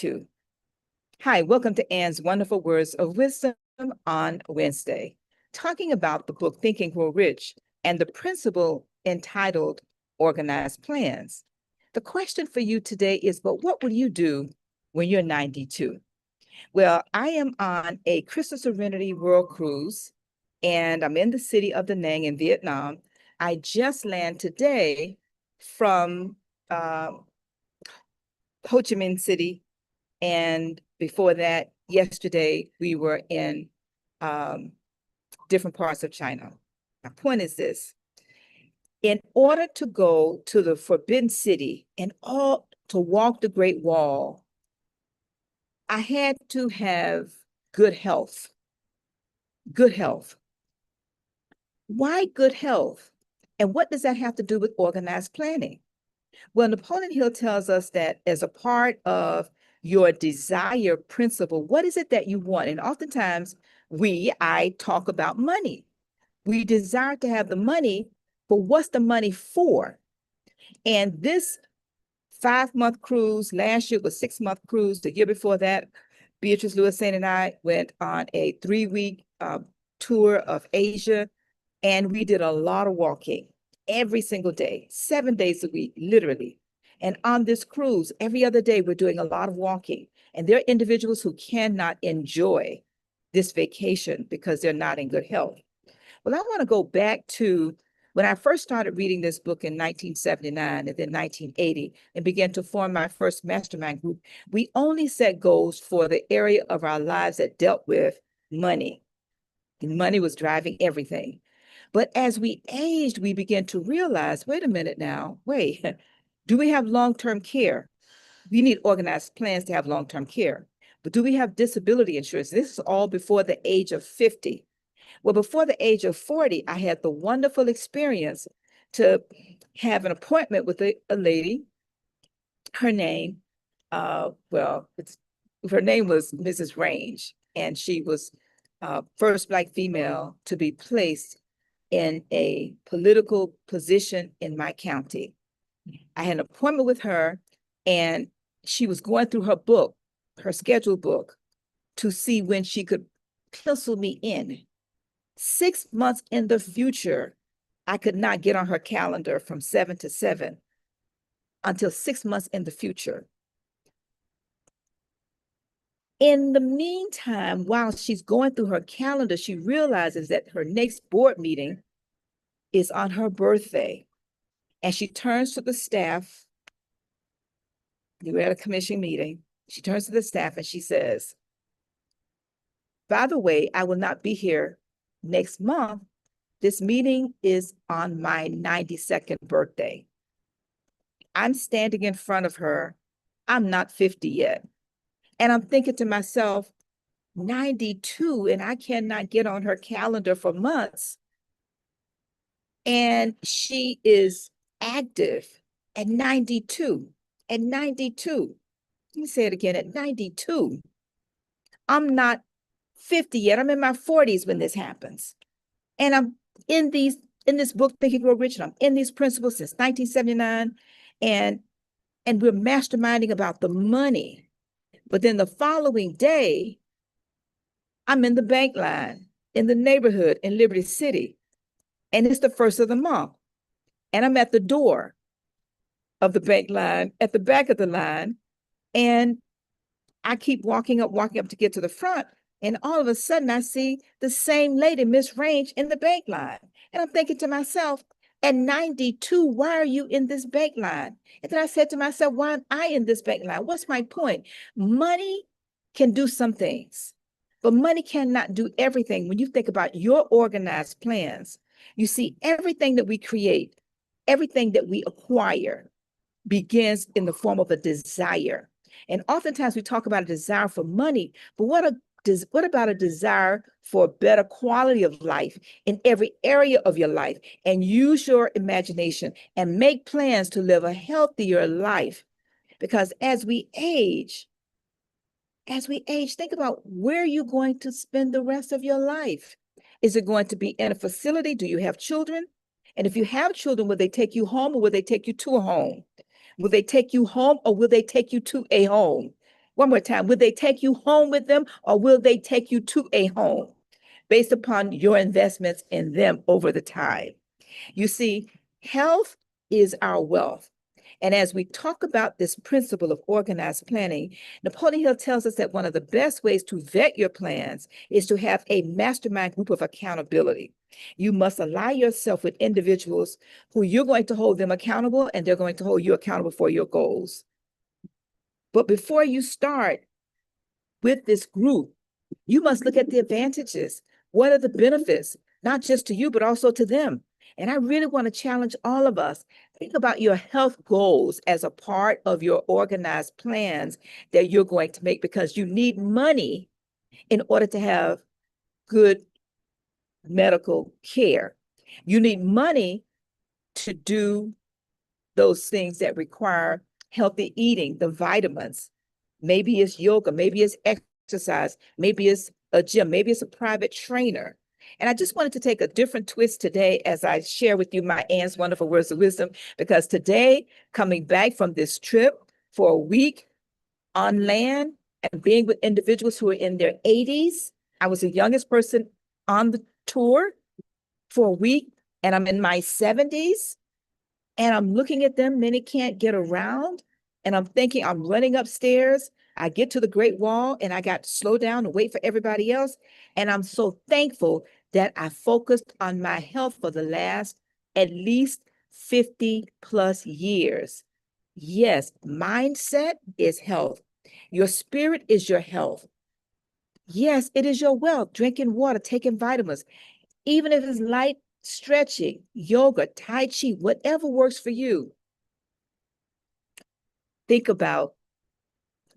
92. Hi, welcome to Anne's Wonderful Words of Wisdom on Wednesday, talking about the book Think and Grow Rich and the principle entitled Organized Plans. The question for you today is, but what will you do when you're 92? Well, I am on a Crystal Serenity World Cruise, and I'm in the city of Da Nang in Vietnam. I just landed today from Ho Chi Minh City, and before that, yesterday, we were in different parts of China. My point is this: in order to go to the Forbidden City and all to walk the Great Wall, I had to have good health. Good health. Why good health? And what does that have to do with organized planning? Well, Napoleon Hill tells us that as a part of your desire principle, what is it that you want? And oftentimes I talk about money. We desire to have the money, but what's the money for? And this 5-month cruise, last year was 6-month cruise. The year before that, Beatrice Lewis-Saint and I went on a 3-week tour of Asia, and we did a lot of walking every single day, 7 days a week, literally. And on this cruise, every other day, we're doing a lot of walking. And there are individuals who cannot enjoy this vacation because they're not in good health. Well, I want to go back to when I first started reading this book in 1979 and then 1980 and began to form my first mastermind group. We only set goals for the area of our lives that dealt with money. And money was driving everything. But as we aged, we began to realize, wait a minute now, do we have long-term care? We need organized plans to have long-term care. But do we have disability insurance? This is all before the age of 50. Well, before the age of 40, I had the wonderful experience to have an appointment with a lady. Her name, her name was Mrs. Range, and she was first Black female to be placed in a political position in my county. I had an appointment with her, and she was going through her book, her schedule book, to see when she could pencil me in. 6 months in the future, I could not get on her calendar from 7 to 7 until 6 months in the future. In the meantime, while she's going through her calendar, she realizes that her next board meeting is on her birthday. And she turns to the staff. We were at a commission meeting. She turns to the staff and she says, by the way, I will not be here next month. This meeting is on my 92nd birthday. I'm standing in front of her. I'm not 50 yet. And I'm thinking to myself, 92, and I cannot get on her calendar for months. And she is active at 92. At 92. Let me say it again, at 92. I'm not 50 yet. I'm in my 40s when this happens. And I'm in this book, Think and Grow Rich, and I'm in these principles since 1979. And we're masterminding about the money. But then the following day, I'm in the bank line in the neighborhood in Liberty City. And it's the first of the month. And I'm at the door of the bank line, at the back of the line. And I keep walking up to get to the front. And all of a sudden, I see the same lady, Miss Range, in the bank line. And I'm thinking to myself, at 92, why are you in this bank line? And then I said to myself, why am I in this bank line? What's my point? Money can do some things, but money cannot do everything. When you think about your organized plans, you see everything that we create, everything that we acquire begins in the form of a desire. And oftentimes we talk about a desire for money, but what about a desire for a better quality of life in every area of your life? And use your imagination and make plans to live a healthier life. Because as we age, think about where you're going to spend the rest of your life. Is it going to be in a facility? Do you have children? And if you have children, will they take you home or will they take you to a home? Will they take you home or will they take you to a home? One more time. Will they take you home with them, or will they take you to a home based upon your investments in them over the time? You see, health is our wealth. And as we talk about this principle of organized planning, Napoleon Hill tells us that one of the best ways to vet your plans is to have a mastermind group of accountability. You must ally yourself with individuals who you're going to hold them accountable, and they're going to hold you accountable for your goals. But before you start with this group, you must look at the advantages. What are the benefits, not just to you, but also to them? And I really want to challenge all of us. Think about your health goals as a part of your organized plans that you're going to make, because you need money in order to have good medical care. You need money to do those things that require healthy eating, the vitamins. Maybe it's yoga, maybe it's exercise, maybe it's a gym, maybe it's a private trainer. And I just wanted to take a different twist today as I share with you my aunt's wonderful words of wisdom, because today, coming back from this trip for a week on land and being with individuals who are in their 80s, I was the youngest person on the tour for a week, and I'm in my 70s. And I'm looking at them, many can't get around. And I'm thinking, I'm running upstairs. I get to the Great Wall and I got to slow down and wait for everybody else. And I'm so thankful that I focused on my health for the last at least 50 plus years. Yes, mindset is health. Your spirit is your health. Yes, it is your wealth. Drinking water, taking vitamins, even if it's light stretching, yoga, Tai Chi, whatever works for you. Think about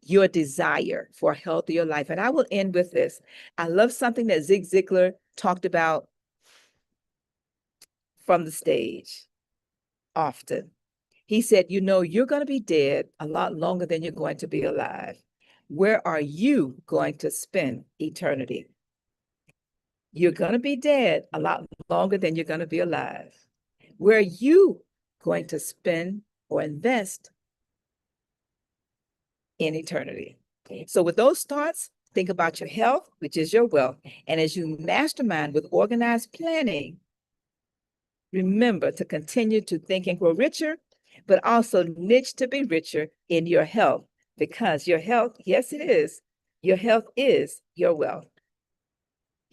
your desire for a healthier life. And I will end with this. I love something that Zig Ziglar talked about from the stage often. He said, you know, you're going to be dead a lot longer than you're going to be alive. Where are you going to spend eternity? You're going to be dead a lot longer than you're going to be alive. Where are you going to spend or invest in eternity? So with those thoughts, think about your health, which is your wealth. And as you mastermind with organized planning, remember to continue to think and grow richer, but also niche to be richer in your health, because your health, yes, it is. Your health is your wealth.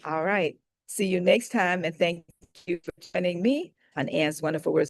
All right. See you next time. And thank you for joining me on Ann's Wonderful Words